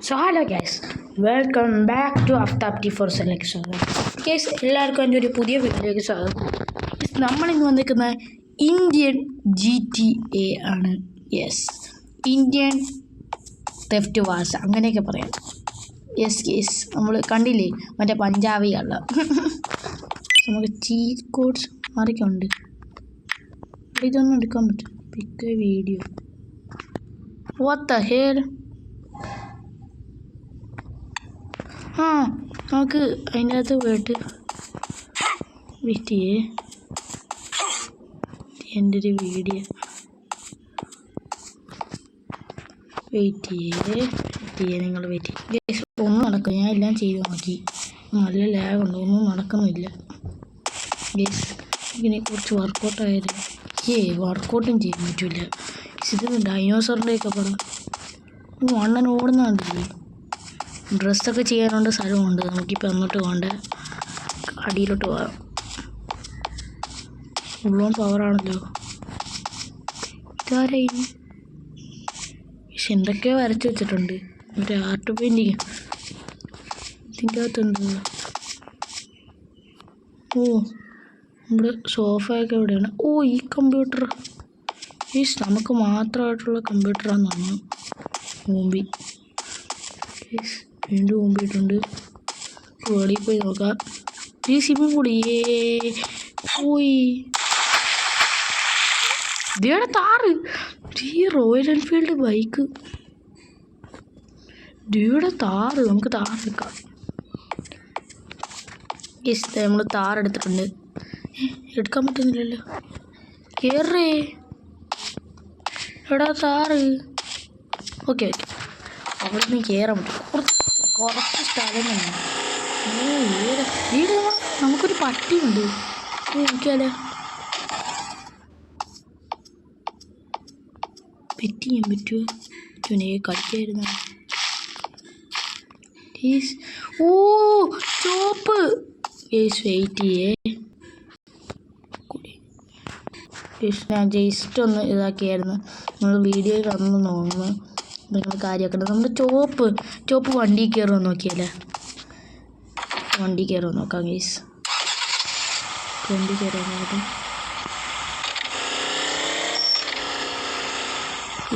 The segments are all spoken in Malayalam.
So hello guys, welcome back to Aftab T four selection. Guys, എല്ലാവർക്കും എൻ്റെ ഒരു പുതിയ വീഡിയോയിലേക്ക് സ്വാഗതം. നമ്മളിന്ന് വന്നിരിക്കുന്ന ഇന്ത്യൻ GTA ആണ്. യെസ്, ഇന്ത്യൻ തെഫ്റ്റ് വാർസ് അങ്ങനെയൊക്കെ പറയാം. യെസ് ഗൈസ്, നമ്മൾ കണ്ടില്ലേ മറ്റേ പഞ്ചാബിയുള്ള നമുക്ക് ചീറ്റ് കോഡ്സ് മാറിക്കുണ്ട്. ഇതൊന്നും എടുക്കാൻ പറ്റും. Pick video. What the hell? നമുക്ക് അതിൻ്റെ അകത്ത് പോയിട്ട് വെയിറ്റ് ചെയ്യേ. എൻ്റെ ഒരു വീഡിയോ വെയിറ്റ് ചെയ്യേ നിങ്ങൾ വെയിറ്റ് ചെയ്യേ. ഒന്നും നടക്കും. ഞാൻ എല്ലാം ചെയ്ത് നോക്കി, നല്ല ലാഗുണ്ട്, ഒന്നും നടക്കുന്നില്ല ഗേസ്. ഇതിനെ കുറച്ച് വർക്കൗട്ട് ആയത് വർക്കൗട്ടും ചെയ്യാൻ പറ്റില്ല. ഇത് ഡൈനോസറിൻ്റെയൊക്കെ പടം വണ്ണൻ ഓടുന്ന കണ്ടില്ലേ. ഡ്രസ്സൊക്കെ ചെയ്യാനുണ്ട്, സ്ഥലമുണ്ട്. നമുക്കിപ്പോൾ അങ്ങോട്ട് പോകണ്ട, അടിയിലോട്ട് പോകാം. ഫുൾ ഓൺ പവറാണല്ലോ. ഇതാരായി? പക്ഷെ എന്തൊക്കെയോ വരച്ച് വെച്ചിട്ടുണ്ട്. ഒരു ആർട്ട് പെയിൻറ്റിങ് ഇതിൻ്റെ അകത്തുണ്ട്. ഓ, നമ്മുടെ സോഫയൊക്കെ എവിടെയാണ്? ഓ, ഈ കമ്പ്യൂട്ടർ നമുക്ക് മാത്രമായിട്ടുള്ള കമ്പ്യൂട്ടറാന്ന് തോന്നുന്നു. മൂമ്പി വീണ്ടും മൂമ്പിയിട്ടുണ്ട്. വെളിയിൽ പോയി നോക്കാം. ഈ സിമ്മും കൂടി പോയി. ഇതേടെ താറ്, ഈ റോയൽ എൻഫീൽഡ് ബൈക്ക്. ഇവിടെ താറ്, നമുക്ക് താറെടുക്കാം. നമ്മൾ താറെടുത്തിട്ടുണ്ട്. എടുക്കാൻ പറ്റുന്നില്ലല്ലോ. കയറേ എടാ താറ്. ഓക്കെ, അവിടെ നിന്ന് കയറാൻ പറ്റും. കുറച്ച് സ്ഥലം തന്നെ. വീട് നമുക്കൊരു പട്ടിയുണ്ട്. നോക്കിയാലോ, പെറ്റ് ചെയ്യാൻ പറ്റുമോ? ചുനെ കളിക്കായിരുന്നു. ഓ, ചോപ്പ്. വെയിറ്റ് ചെയ്യേ. ഞാൻ ജസ്റ്റ് ഒന്ന് ഇതാക്കിയായിരുന്നു. നമ്മൾ വീഡിയോയിൽ വന്നു തോന്നുന്നു. നിങ്ങൾ കാര്യമാക്കണ്ട. നമ്മുടെ ചോപ്പ് വണ്ടി കയറുമോ നോക്കിയല്ലേ. വണ്ടി കയറുമോ നോക്കാം ഗൈസ്. വണ്ടി കയറുമോ?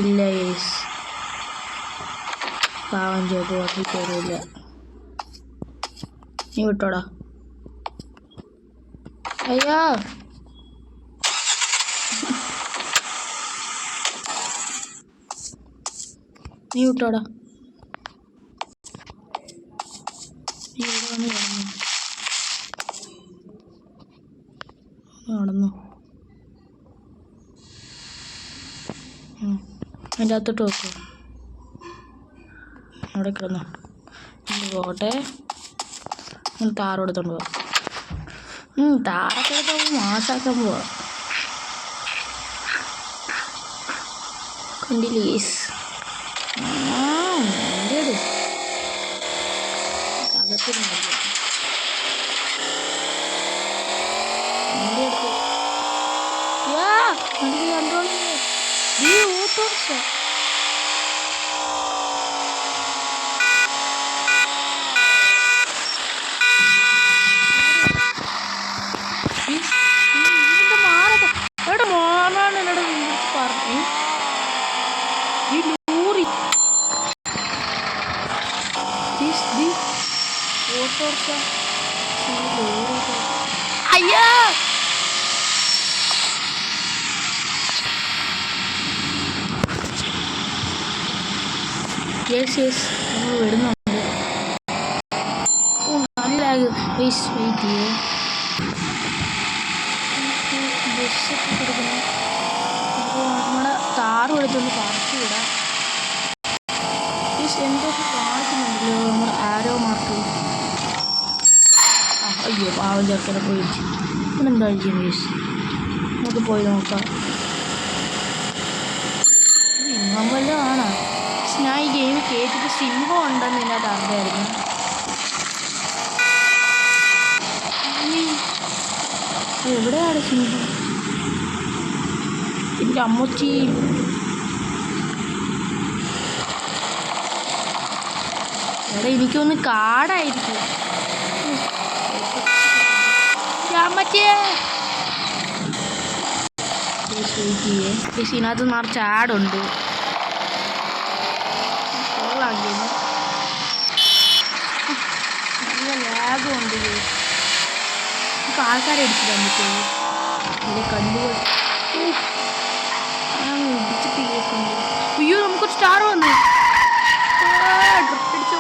ഇല്ല ഗൈസ്, പാവം ചോപ്പ് വണ്ടി കയറില്ല. നീ വിട്ടോടാ. അയ്യോ, നീ വിട്ടോടാ. നീ ഇവിടെ വന്ന് നടന്നു. അതിൻ്റെ അകത്തോട്ട് നോക്കൂ. അവിടെ കിടന്നു പോട്ടെ. താറെടുത്തോണ്ട് പോവാം. താറൊക്കെ എടുത്ത് മാസാക്കാൻ പോവാം. കണ്ടില്ലേസ്, അയ്യോ, യെസ് നമ്മൾ വരുന്നുണ്ട്. നല്ല വെയിറ്റ് ചെയ്യേ. ബസ്സൊക്കെ കൊടുക്കണം. അപ്പോൾ നമ്മുടെ താറും എടുത്തൊന്ന് പറിച്ചു വിടാം. എന്തൊക്കെ കാണിക്കുന്നുണ്ടല്ലോ നമ്മുടെ ആരോ മാർക്ക്. അയ്യോ, പാവം ചേർക്കനെ പോയി. ഇവിടെ എന്താ കഴിക്കും ഗൈസ്? നമുക്ക് പോയി നോക്കാം. സിംഹം വല്ലതും ആണോ? ഞാൻ ഈ ഗെയിം കേട്ടിട്ട് സിംഹം ഉണ്ടെന്ന് ഇതിനകത്ത് അറിയായിരുന്നു. എവിടെയാണ് സിംഹം? എൻ്റെ അമ്മച്ചി. എടാ എനിക്കൊന്ന് കാടായിരിക്കും. ഇതിനകത്ത് നിറച്ച് ആടുണ്ട്. നല്ല ലാഗുണ്ട്. നമുക്ക് ആൾക്കാരെ അടിച്ചിടാൻ പറ്റുമോ? ഇത് കണ്ടുപോയി ഇടിച്ചിട്ട് കേൾക്കുന്നു. അയ്യോ നമുക്കൊരു സ്റ്റാർ വന്നു. ഡ്രിഫ്റ്റ് അടിച്ച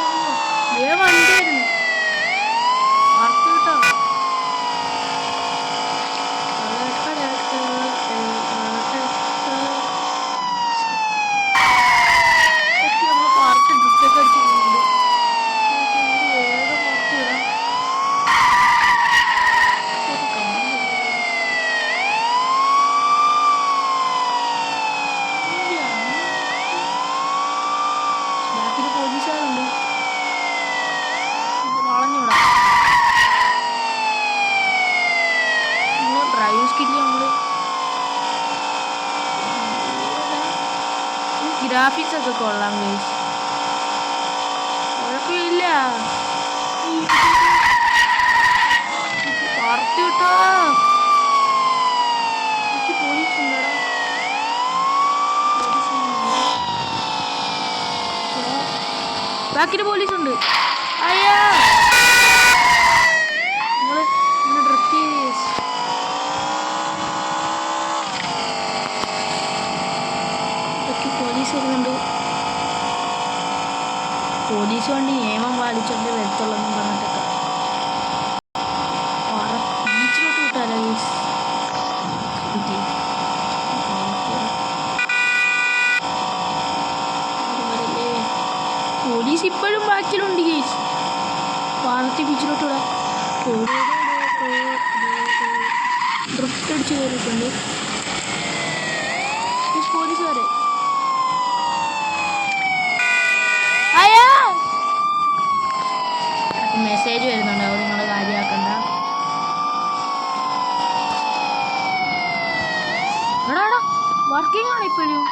വണ്ടിയായിരുന്നു. ആർക്ക് കിട്ടോ? ഗ്രാഫിക്സ് ഒക്കെ കൊള്ളാം ഗൈസ്, കുഴപ്പമില്ല. പറത്തി വിട്ടോ. പോലീസുണ്ടടാ, ബാക്കിന് പോലീസുണ്ട്. അയ്യാ പോലീസ് വണ്ടി നിയമം പാലിച്ചോണ്ട് വരത്തുള്ളെന്നും പറഞ്ഞിട്ടൊക്കെ ബീച്ചിലോട്ട് വിട്ടാലോ? പോലീസ് ഇപ്പോഴും ബാക്കിലുണ്ട് ഗേസ്. പാറത്തി ബീച്ചിലോട്ട് വിടാം. ഡ്രിഫ്റ്റ് അടിച്ച് കയറിയിട്ടുണ്ട് പോലീസുകാരെ. മെസ്സേജ് വരുന്നുണ്ട്, അത് നിങ്ങൾ കാര്യമാക്കണ്ട. എടാ വർക്കിംഗ് ആണ് ഇപ്പോഴും.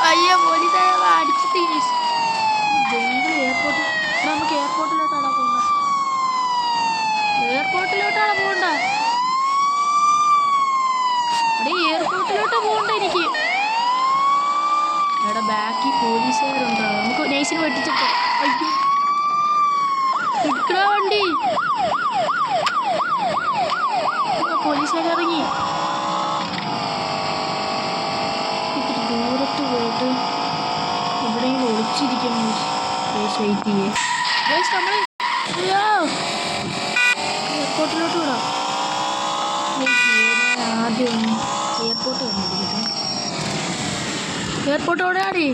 അയ്യോ പോലീസുകാരെ അടിച്ചിട്ട് ജംഗിൾ എയർപോർട്ട്. നമുക്ക് എയർപോർട്ടിലോട്ടാണ് പോകണ്ട. എയർപോർട്ടിലോട്ടാണ് പോകണ്ട. എയർപോർട്ടിലോട്ട് പോകണ്ട എനിക്ക്. എടാ ബാക്കിൽ പോലീസുകാരുണ്ടോ? നമുക്ക് നൈസിന് വെട്ടിച്ചപ്പോ വണ്ടി. പോലീസുകാരിറങ്ങി. ഇത്തിരി ദൂരത്ത് പോയിട്ട് എവിടെയെങ്കിലും ഒളിച്ചിരിക്കും. നമ്മൾ എയർപോർട്ടിലോട്ട് വിടാം. ആദ്യം എയർപോർട്ട് വന്നിരിക്കുന്നു. എയർപോർട്ട് എവിടെയാണ്?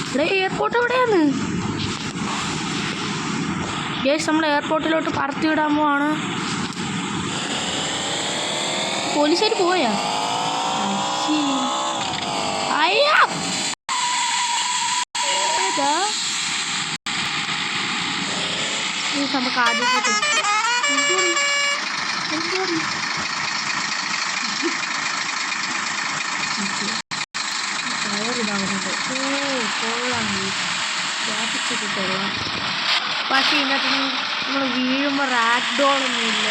ഇവിടെ എയർപോർട്ട് എവിടെയാണ്? ഗേസ് നമ്മൾ എയർപോർട്ടിലോട്ട് പറത്തി വിടാൻ പോവാണ്. പോലീസുകാർ പോയാ? അയ്യാ നമുക്ക് ആദ്യം കൊള്ളാം. പക്ഷേ ഇതിനകത്ത് നമ്മൾ വീഴുമ്പോൾ റാക്ക് ഡോളൊന്നും ഇല്ല.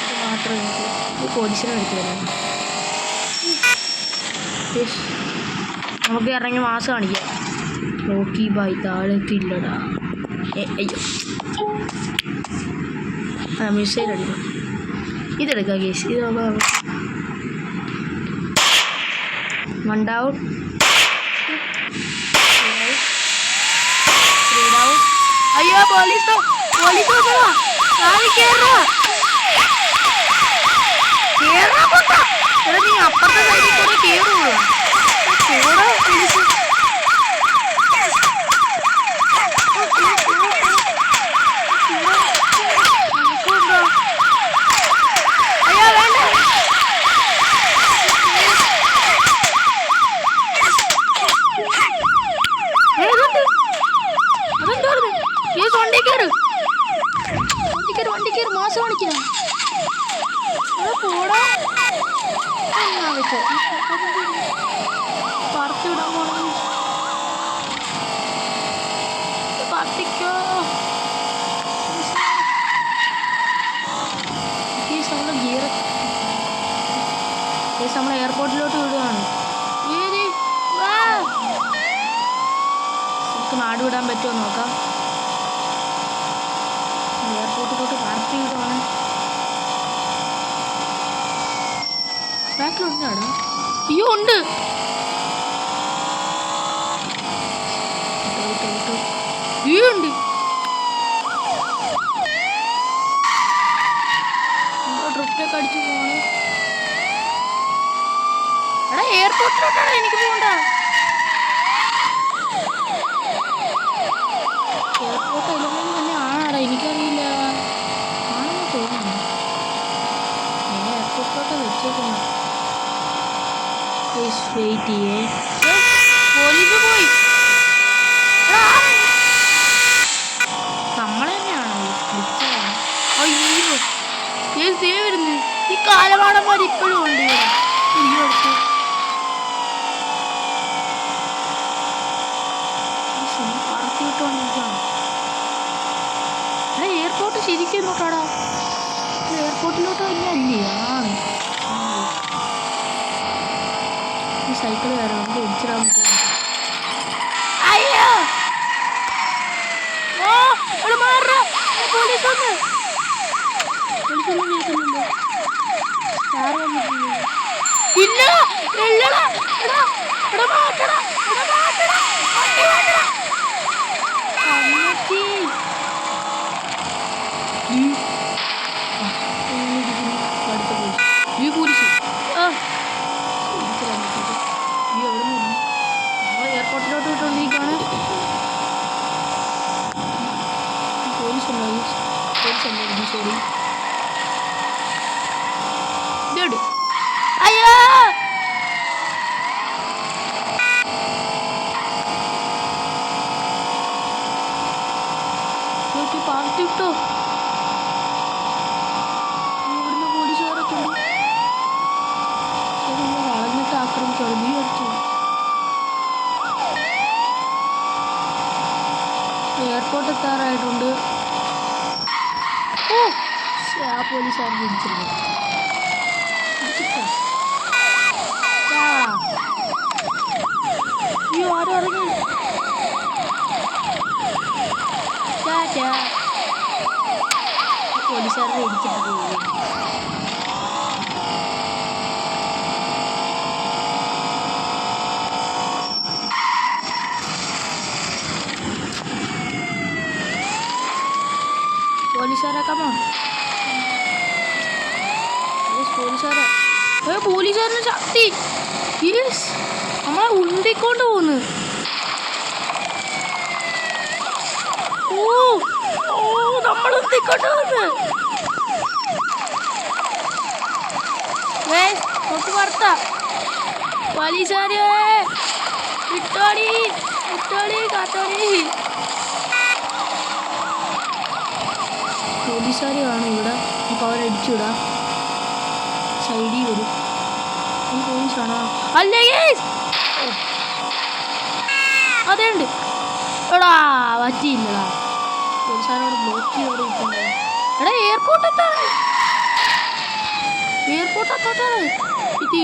ഇത് മാത്രമേ എനിക്ക് പോലീസിനെ എടുത്തുതരാം. നമുക്ക് ഇറങ്ങി മാസം കാണിക്കാം. നോക്കി ബൈ താഴത്തില്ലടാ. അയ്യോ മിസൈൽ അടിക്കണം. ഇതെടുക്കാം കേസ്. ഇത് വൺ ഡൗൺ. അയ്യോ പോലീസ് നീ അപ്പുറത്തെ സൈഡിൽ കൂടെ കേറുള്ളൂ. വണ്ടി കയറി മാസം കാണിക്കണം. പോടാ പറത്തി വിടാൻ പോണം. പറത്തിക്കോ. നമ്മൾ എയർപോർട്ടിലോട്ട് വിടുകയാണ്. നമുക്ക് നാട് വിടാൻ പറ്റുമോ നോക്കാം. എയർപോർട്ടിലോട്ട് പറത്തി വിടുവാണ്. ബാക്കിലുണ്ടാടാ. അയ്യോ ഉണ്ട്. ഉണ്ട് ട്രിപ്പിലൊക്കെ അടിച്ചു പോണ്. എടാ എയർപോർട്ടിലോട്ടാണ് എനിക്ക് പോകണ്ട. എയർപോർട്ട് എല്ലാം തന്നെ ആണാടാ, എനിക്കറിയില്ല. ആണെന്ന് തോന്നുന്നു. എയർപോർട്ടിലോട്ട് വെച്ചേക്കുന്നു. വെയിറ്റ് ചെയ്യേ. പോലീസ് പോയി. നമ്മളെ തന്നെയാണോ വിളിച്ചതാണ്? അയ്യോ ദേ വരുന്നു. ഈ കാലമാടന്മാർ ഇപ്പോഴും ഉണ്ട് ഇവിടെ. അയ്യോ പറത്തി വിട്ടോണ്ടിരിക്കുകയാണ്. എടാ എയർപോർട്ട് ശരിക്കും നോക്കാടാ. എയർപോർട്ടിലോട്ട് തന്നെ അല്ലേ? ആണ്. ഈ സൈക്കിൾ വരാം. നമുക്ക് ഇടിച്ചിടാൻ പറ്റും. അയ്യോ പോലീസ് വന്ന്. പോലീസൊന്നും കേൾക്കുന്നുണ്ട്. കാറ് വന്നിട്ടുണ്ട്. ഇല്ല എല്ലടാ. എടാ എടാ മാറ്റടാ. എടാ മാറ്റടാ. വണ്ടി മാറ്റടാ. അമ്മച്ചി അടുത്ത പോലീസ്. ഈ പോലീസ് എയർപോർട്ടിലോട്ട് വിട്ടോണ്ടിരിക്കുകയാണ്. പോലീസ് ഉണ്ടാവും. പോലീസ് ഉണ്ടായിരുന്നു. സോറി. ഇതോട് അയ്യോ നോക്കി പാർട്ടി ഇട്ടോ. ഇവിടുന്ന് പോലീസുകാരൊക്കെ ഉണ്ട്. വളഞ്ഞിട്ട് ആക്രമിച്ചോളൂ. നീ അടിച്ചു. എയർപോർട്ട് എത്താറായിട്ടുണ്ട്. ആ പോലീസുകാരൻ പിടിച്ചിട്ടുണ്ട്. അയ്യോ ആരും ഇറങ്ങി. പോലീസുകാരനെ ഇടിച്ചിട്ട് പോയി. പോലീസുകാരെ കമോ. പോലീസുകാരെ പോലീസുകാരന് ശക്തി. നമ്മളെ ഉണ്ടിക്കൊണ്ട് പോന്ന്. നമ്മൾ ഉന്തിക്കൊണ്ട് പോന്ന്. നോക്ക് വാർത്ത. പോലീസുകാരെ വിട്ടോടി വിട്ടോടി കാത്തോടി. പോലീസുകാർ കാണും ഇവിടെ. നമുക്ക് അവരടിച്ചുവിടാം. സൈഡിൽ വരും. ഈ പോലീസാണോ? അല്ലേ അതേ ഉണ്ട്. എടാ പറ്റിയില്ലടാ. പോലീസുകാരോട് ബ്ലോക്ക് ചെയ്തോടെ ഇരിക്കണ്ടേ. എടാ എയർപോർട്ട് എത്താണ്. എയർപോർട്ട് എത്തോട്ടാണ്. ഇത്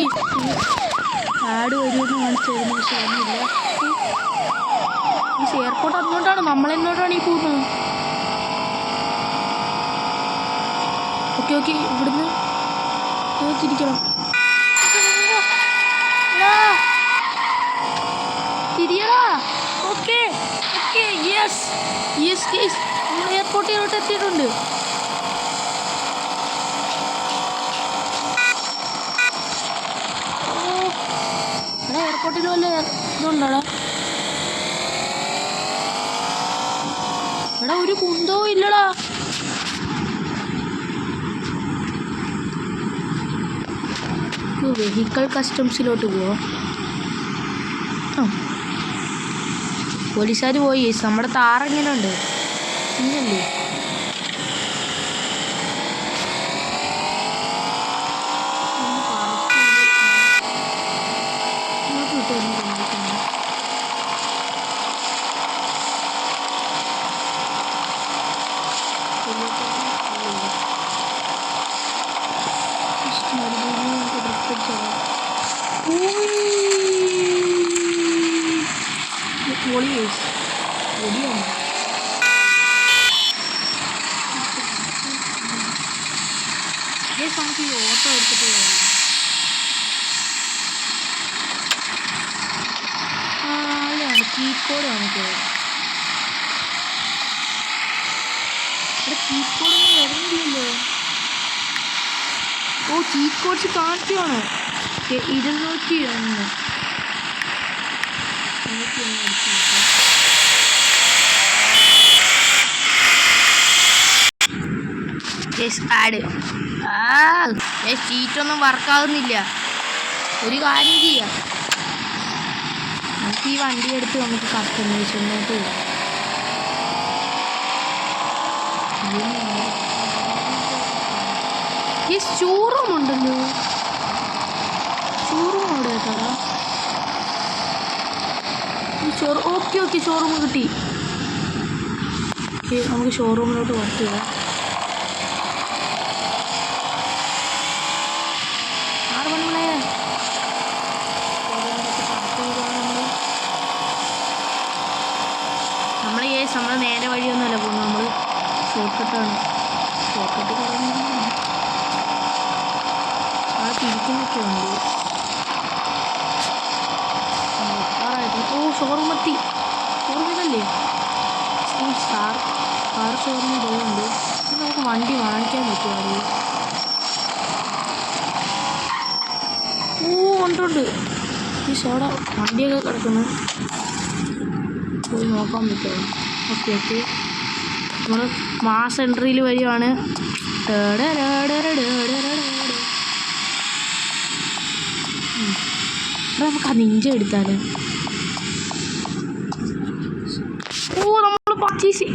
ആഡ് വരുമെന്ന് കാണിച്ചായിരുന്നു. പക്ഷെ ഒന്നുമില്ല. ഈ എയർപോർട്ട് അങ്ങോട്ടാണ്. നമ്മളെങ്ങോട്ടാണ് ഈ പോകുന്നത്. ഓക്കെ ഓക്കെ ഇവിടുന്ന് തിരിക്കണം. തിരിയടാ. Okay okay yes yes yes. നമ്മൾ എയർപോർട്ടിലോട്ട് എത്തിയിട്ടുണ്ട്. എടാ എയർപോർട്ടിൽ വല്ല ഇതുണ്ടോടാ. എടാ ഒരു കുന്തവും ഇല്ലടാ. വെഹിക്കിൾ കസ്റ്റംസിലോട്ട് പോവാം. പോലീസുകാർ പോയി. നമ്മുടെ താറെങ്ങനെ ഉണ്ട്? ഇല്ലല്ലേ. നമുക്ക് ഈ ഓട്ടോ എടുത്തിട്ട് പോകാം. ചീറ്റ് കോഡ് നമുക്ക് ഇവിടെ ചീറ്റ് കോഡൊന്നും വരുന്നില്ലല്ലോ. ഓ ചീറ്റ് കോഡ്സ് കാണിച്ചാണ് 201 ആഡ് ചീറ്റൊന്നും വർക്കാകുന്നില്ല. ഒരു കാര്യം ചെയ്യാം, നമുക്ക് ഈ വണ്ടി എടുത്ത് നമുക്ക് കസ്റ്റമൈസേഷനോട്ട് പോകാം. ഈ ഷോറൂം ഉണ്ടല്ലോ, ഷോറൂം അവിടെ കേട്ടോ. ഓക്കെ ഷോറൂം കിട്ടി. നമുക്ക് ഷോറൂമിലോട്ട് വർക്ക് ചെയ്യാം. നമ്മൾ നേരെ വഴിയൊന്നുമല്ല പോകുന്നത്, നമ്മൾ ഷോർട്ട് കട്ടാണ്. ഷോർട്ട് കട്ട് ആ തിരിക്കുന്നൊക്കെ ഉണ്ട്. ഓ ഷോറൂം എത്തി. ഷോറൂമിലല്ലേ കാർ ഷോറൂമിൽ പോകുന്നുണ്ട്. നമുക്ക് വണ്ടി വാങ്ങിക്കാൻ പറ്റുമോ? ഓ ഉണ്ട്. ഈ ഷോട വണ്ടിയൊക്കെ കിടക്കുന്നു, പോയി നോക്കാൻ പറ്റുമോ? ഓക്കെ നമ്മൾ മാസ് എൻട്രിയിൽ വരികയാണ്. നമുക്ക് ആ നിഞ്ച എടുത്താലോ? ഓ നമ്മൾ പർച്ചേസ്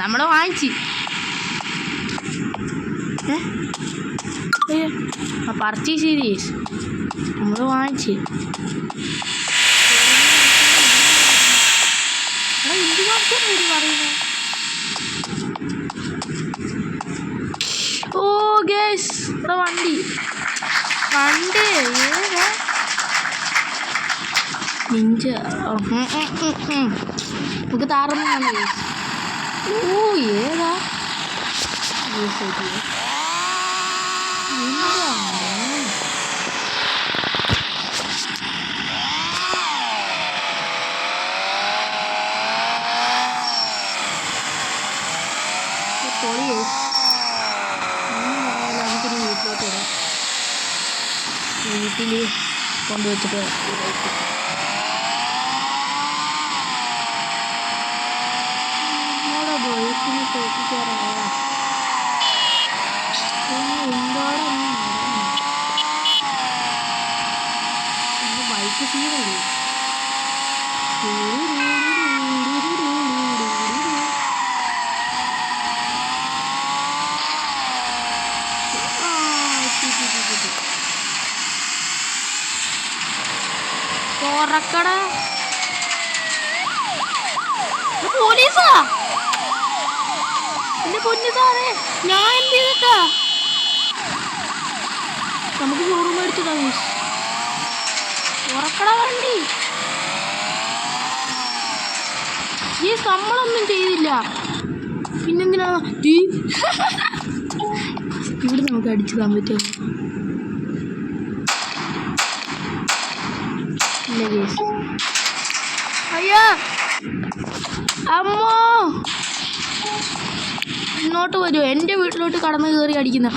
നമ്മൾ വാങ്ങിച്ച് പർച്ചേസ് ചെയ്ത് നമ്മൾ വാങ്ങിച്ച്. ഓ ഗേസ് ഇവിടെ വണ്ടി നിഞ്ച നമുക്ക് താറുന്നു. ഓ ഏതാ നമുക്കൊരു വീട്ടിലോട്ട് വരാം. വീട്ടിൽ കൊണ്ടുവച്ചിട്ട് ബൈക്കിനെ തോപ്പിക്കാറായ ബൈക്ക് സീനല്ലേ. തുറക്കട പോലീസാ എന്റെ പൊന്നു സാറേ, ഞാൻ എന്ത് ചെയ്തിട്ടാ? നമുക്ക് ഷോറൂം എടുത്തതാ. തുറക്കട വണ്ടി. ഈ നമ്മളൊന്നും ചെയ്തില്ല, പിന്നെന്തിനാ ഇവിടെ നമുക്ക് അടിച്ചു താൻ പറ്റുമോ? അയ്യോ അമ്മോ, ഇങ്ങോട്ട് വരുമോ? എൻ്റെ വീട്ടിലോട്ട് കടന്ന് കയറി അടിക്കുന്ന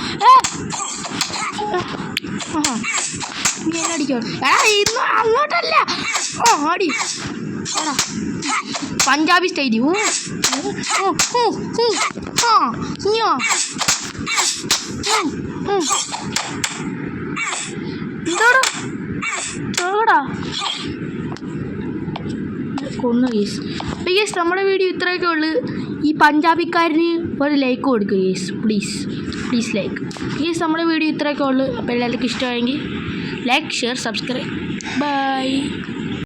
നീ എന്നെ അടിക്കോ? ഇന്ന് അങ്ങോട്ടല്ല, അടി പഞ്ചാബി സ്റ്റൈലി. എന്താടാ കൊന്നു കേസ്. കേസ് നമ്മുടെ വീഡിയോ ഇത്രയൊക്കെ ഉള്ളു. ഈ പഞ്ചാബിക്കാരന് ഒരു ലൈക്ക് കൊടുക്കുക കേസ്, പ്ലീസ് ലൈക്ക്. കേസ് നമ്മുടെ വീഡിയോ ഇത്രയൊക്കെ ഉള്ളു. അപ്പോൾ എല്ലാവർക്കും ഇഷ്ടമായെങ്കിൽ ലൈക്ക്, ഷെയർ, സബ്സ്ക്രൈബ്. ബൈ.